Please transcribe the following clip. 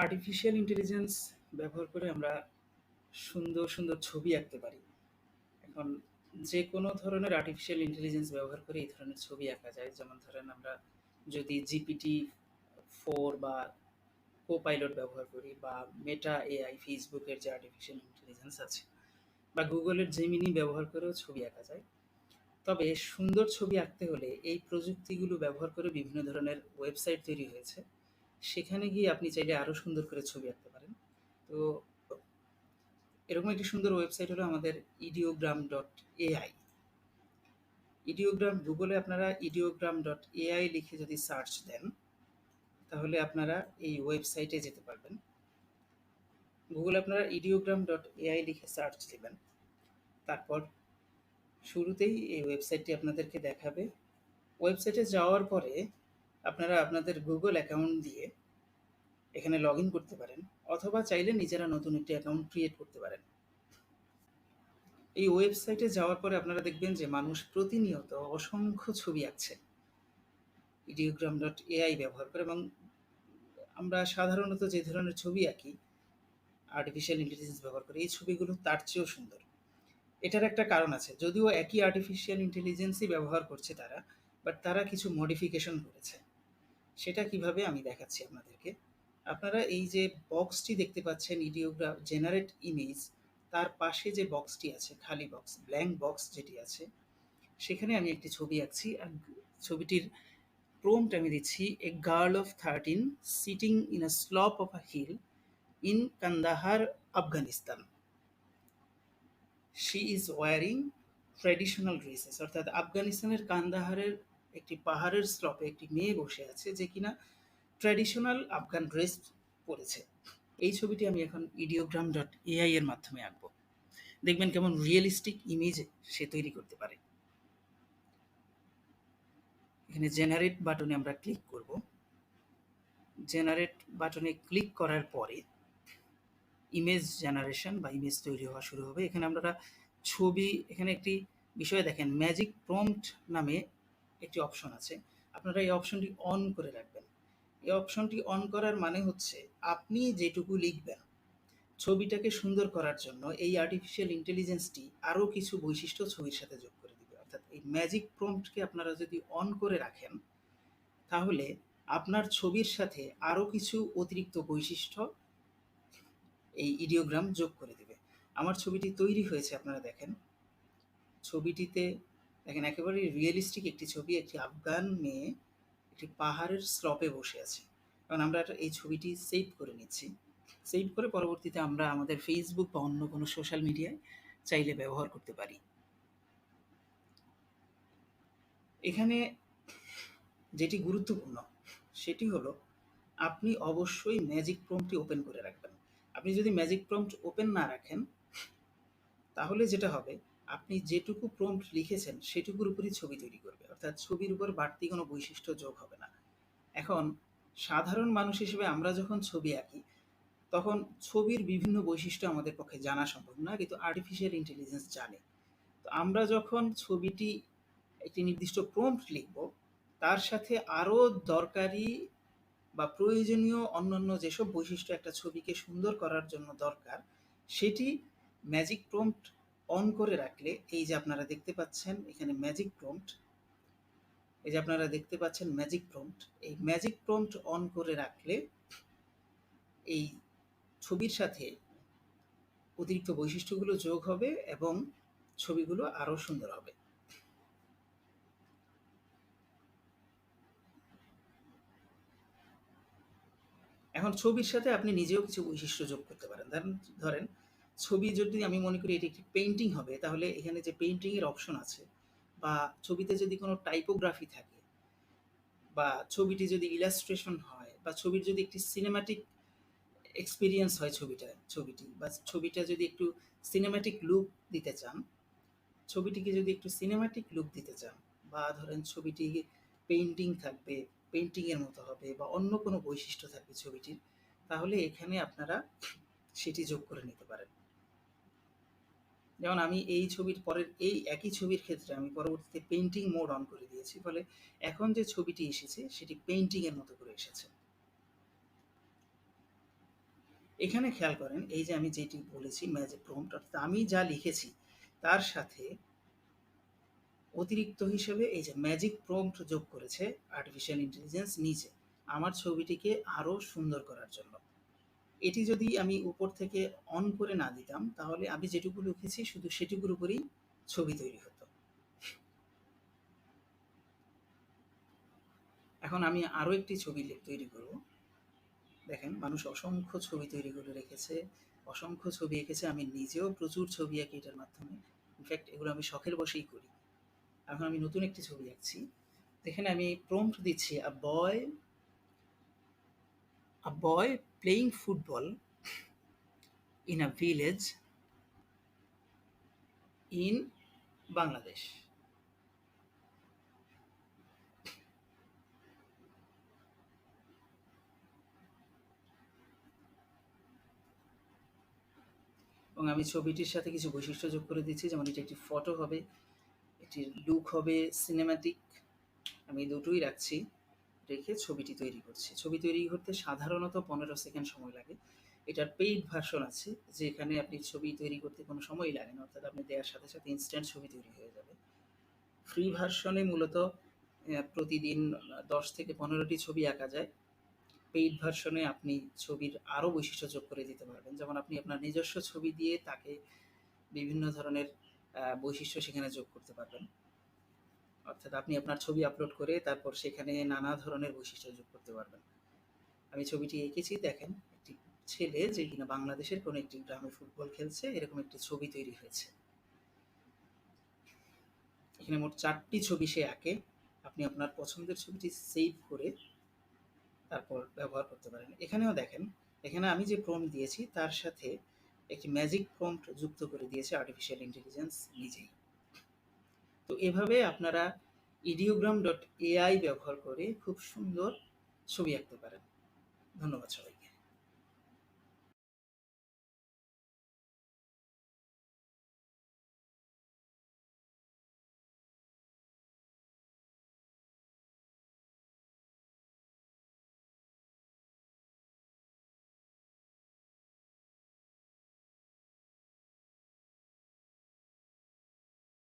Artificial intelligence ব্যবহার করে আমরা সুন্দর, সুন্দর ছবি আঁকতে পারি। এখন যে কোনো ধরনের আর্টিফিশিয়াল ইন্টেলিজেন্স ব্যবহার করে এই ধরনের ছবি আঁকা যায়। যেমন ধরেন আমরা যদি GPT-4 বা Copilot ব্যবহার করি বা Meta AI ফেসবুকের যে আর্টিফিশিয়াল ইন্টেলিজেন্স আছে বা Google-এর Gemini ব্যবহার করেও ছবি আঁকা যায়। তবে সুন্দর ছবি আঁকতে হলে এই প্রযুক্তিগুলো ব্যবহার করে বিভিন্ন ধরনের ওয়েবসাইট তৈরি হয়েছে। সেখানে গিয়ে আপনি চাইলে আরো সুন্দর করে ছবি আঁকতে পারেন। তো এরকম একটি সুন্দর ওয়েবসাইট হলো আমাদের ideogram.ai। গুগলে আপনারা ideogram.ai লিখে যদি সার্চ দেন, তাহলে আপনারা এই ওয়েবসাইটে যেতে পারবেন। গুগলে আপনারা ideogram.ai লিখে সার্চ দিবেন। তারপর শুরুতেই এই ওয়েবসাইটটি আপনাদেরকে দেখাবে। ওয়েবসাইটে যাওয়ার পরে আপনারা আপনাদের গুগল অ্যাকাউন্ট দিয়ে এখানে লগ ইন করতে পারেন, অথবা চাইলে নিজেরা নতুন একটি অ্যাকাউন্ট ক্রিয়েট করতে পারেন। এই ওয়েবসাইটে যাওয়ার পরে আপনারা দেখবেন যে মানুষ প্রতিনিয়ত অসংখ্য ছবি আঁকছে ideogram.ai ব্যবহার করে, এবং আমরা সাধারণত যে ধরনের ছবি আঁকি আর্টিফিশিয়াল ইন্টেলিজেন্স ব্যবহার করে, এই ছবিগুলো তার চেয়েও সুন্দর। এটার একটা কারণ আছে, যদিও একই আর্টিফিশিয়াল ইন্টেলিজেন্সই ব্যবহার করছে তারা, বাট তারা কিছু মডিফিকেশন করেছে। সেটা কিভাবে আমি দেখাচ্ছি আপনাদেরকে। আপনারা এই যে বক্সটি দেখতে পাচ্ছেন জেনারেট ইমেজ, তার পাশে যে বক্সটি আছে, খালি বক্স, ব্ল্যাঙ্ক বক্স যেটি আছে, সেখানে আমি একটি ছবি আঁকছি। আর ছবিটির প্রম্পট আমি দিচ্ছি, a girl of 13 sitting in a slope of a hill in Kandahar, Afghanistan. She is wearing traditional dresses. অর্থাৎ আফগানিস্তানের কান্দাহারের একটি পাহাড়ের স্লপে একটি মেয়ে বসে আছে যে কিনা ট্র্যাডিশনাল আফগান ড্রেস পরেছে। এই ছবিটি আমি এখন ideogram.ai এর মাধ্যমে আঁকবো। দেখবেন কেমন রিয়েলিস্টিক ইমেজ সে তৈরি করতে পারে। এখানে জেনারেট বাটনে আমরা ক্লিক করব। জেনারেট বাটনে ক্লিক করার পরে ইমেজ জেনারেশন বা ইমেজ তৈরি হওয়া শুরু হবে। এখানে আমরা ছবি, এখানে একটি বিষয় দেখেন, ম্যাজিক প্রম্পট নামে একটি অপশন আছে। আপনারা এই অপশনটি অন করে রাখবেন। এই অপশনটি অন করার মানে হচ্ছে আপনি যেটুকু লিখবেন ছবিটাকে সুন্দর করার জন্য এই আর্টিফিশিয়াল ইন্টেলিজেন্সটি আরও কিছু বৈশিষ্ট্য ছবির সাথে যোগ করে দিবে। অর্থাৎ এই ম্যাজিক প্রম্পটকে আপনারা যদি অন করে রাখেন, তাহলে আপনার ছবির সাথে আরও কিছু অতিরিক্ত বৈশিষ্ট্য এই ইডিওগ্রাম যোগ করে দেবে। আমার ছবিটি তৈরি হয়েছে, আপনারা দেখেন। ছবিটিতে দেখেন একেবারে রিয়েলিস্টিক একটি ছবি, একটি আফগান মেয়ে একটি পাহাড়ের স্লপে বসে আছে। কারণ আমরা এই ছবিটি সেভ করে নিচ্ছি। সেভ করে পরবর্তীতে আমরা আমাদের ফেসবুক বা অন্য কোনো সোশ্যাল মিডিয়ায় চাইলে ব্যবহার করতে পারি। এখানে যেটি গুরুত্বপূর্ণ সেটি হলো আপনি অবশ্যই ম্যাজিক প্রম্পটটি ওপেন করে রাখবেন। আপনি যদি ম্যাজিক প্রম্পট ওপেন না রাখেন, তাহলে যেটা হবে, আপনি যেটুকু প্রম্পট লিখেছেন সেটুকুর উপরই ছবি তৈরি করবে। অর্থাৎ ছবির উপর বাড়তি কোনো বৈশিষ্ট্য যোগ হবে না। এখন সাধারণ মানুষ হিসেবে আমরা যখন ছবি আঁকি, তখন ছবির বিভিন্ন বৈশিষ্ট্য আমাদের পক্ষে জানা সম্ভব না, কিন্তু আর্টিফিশিয়াল ইন্টেলিজেন্স জানে। তো আমরা যখন ছবিটি একটি নির্দিষ্ট প্রম্পট লিখব, তার সাথে আরও দরকারি বা প্রয়োজনীয় অন্যান্য যেসব বৈশিষ্ট্য একটা ছবিকে সুন্দর করার জন্য দরকার, সেটি ম্যাজিক প্রম্পট অন করে রাখলে, এই যে আপনারা দেখতে পাচ্ছেন এখানে ম্যাজিক প্রম্পট, এই যে আপনারা দেখতে পাচ্ছেন ম্যাজিক প্রম্পট, এই ম্যাজিক প্রম্পট অন করে রাখলে এই ছবির সাথে অতিরিক্ত বৈশিষ্ট্যগুলো যোগ হবে এবং ছবিগুলো আরও সুন্দর হবে। এখন ছবির সাথে আপনি নিজেও কিছু বৈশিষ্ট্য যোগ করতে পারেন। ধরেন ছবি যদি আমি মনে করি এটি একটি পেইন্টিং হবে, তাহলে এখানে যে পেইন্টিংয়ের অপশন আছে, বা ছবিতে যদি কোনো টাইপোগ্রাফি থাকে, বা ছবিটি যদি ইলাস্ট্রেশন হয়, বা ছবির যদি একটি সিনেম্যাটিক এক্সপিরিয়েন্স হয়, বা ছবিটা যদি একটু সিনেম্যাটিক লুক দিতে চান, ছবিটিকে যদি একটু সিনেম্যাটিক লুক দিতে চান, বা ধরেন ছবিটি পেইন্টিং থাকবে, পেইন্টিংয়ের মতো হবে, বা অন্য কোনো বৈশিষ্ট্য থাকবে ছবিটির, তাহলে এখানে আপনারা সেটি যোগ করে নিতে পারেন। যেমন আমি এই ছবির পরের এই একই ছবির ক্ষেত্রে আমি পরবর্তীতে পেইন্টিং মোড অন করে দিয়েছি, ফলে এখন যে ছবিটি এসেছে সেটি পেইন্টিংয়ের মতো করে এসেছে। এখানে খেয়াল করেন এই যে আমি যেটি বলেছি ম্যাজিক প্রম্পট, অর্থাৎ আমি যা লিখেছি তার সাথে অতিরিক্ত হিসেবে এই যে ম্যাজিক প্রম্পট যোগ করেছে আর্টিফিশিয়াল ইন্টেলিজেন্স নিজে আমার ছবিটিকে আরও সুন্দর করার জন্য। এটি যদি আমি উপর থেকে অন করে না দিতাম তাহলে আমি যেটুকু লিখেছি শুধু সেটুকুর উপরেই ছবি তৈরি হতো। এখন আমি আরও একটি ছবি তৈরি করব। দেখেন মানুষ অসংখ্য ছবি তৈরি করে রেখেছে, অসংখ্য ছবি এঁকেছে, আমি নিজেও প্রচুর ছবি আঁকি এটার মাধ্যমে। ইনফ্যাক্ট এগুলো আমি শখের বশেই করি। এখন আমি নতুন একটি ছবি আঁকছি, এখানে আমি প্রম্পট দিচ্ছি a boy playing football in a village in Bangladesh. এবং আমি ছবিটির সাথে কিছু বৈশিষ্ট্য যোগ করে দিচ্ছি, যেমন এটা একটি ফটো হবে, এটির লুক হবে সিনেম্যাটিক, আমি দুটোই রাখছি, রেখে ছবিটি তৈরি করছি। ছবি তৈরি করতে সাধারণত 15 সেকেন্ড সময় লাগে। এটার পেইড ভার্সন আছে যেখানে আপনি ছবি তৈরি করতে কোনো সময়ই লাগে না, অর্থাৎ আপনি দেওয়ার সাথে সাথে ইনস্ট্যান্ট ছবি তৈরি হয়ে যাবে। ফ্রি ভার্সনে মূলত প্রতিদিন 10 থেকে 15টি ছবি আঁকা যায়। পেইড ভার্সনে আপনি ছবির আরও বৈশিষ্ট্য যোগ করে দিতে পারবেন, যেমন আপনি আপনার নিজস্ব ছবি দিয়ে তাকে বিভিন্ন ধরনের বৈশিষ্ট্য সেখানে যোগ করতে পারবেন। অর্থাৎ আপনি আপনার ছবি আপলোড করে তারপর সেখানে নানা ধরনের বৈশিষ্ট্য যোগ করতে পারবেন। আমি ছবিটি এঁকেছি, দেখেন একটি ছেলে যে কিনা বাংলাদেশের কোনো একটি গ্রামে ফুটবল খেলছে, এরকম একটি ছবি তৈরি হয়েছে। এখানে মোট 4টি ছবি সে আঁকে। আপনি আপনার পছন্দের ছবিটি সেভ করে তারপর ব্যবহার করতে পারেন। এখানেও দেখেন, এখানে আমি যে প্রম্পট দিয়েছি তার সাথে একটি ম্যাজিক প্রম্পট যুক্ত করে দিয়েছে আর্টিফিশিয়াল ইন্টেলিজেন্স নিজেই। তো এভাবে আপনারা ideogram.ai ব্যবহার করে খুব সুন্দর ছবি আঁকতে পারেন। ধন্যবাদ সবাইকে।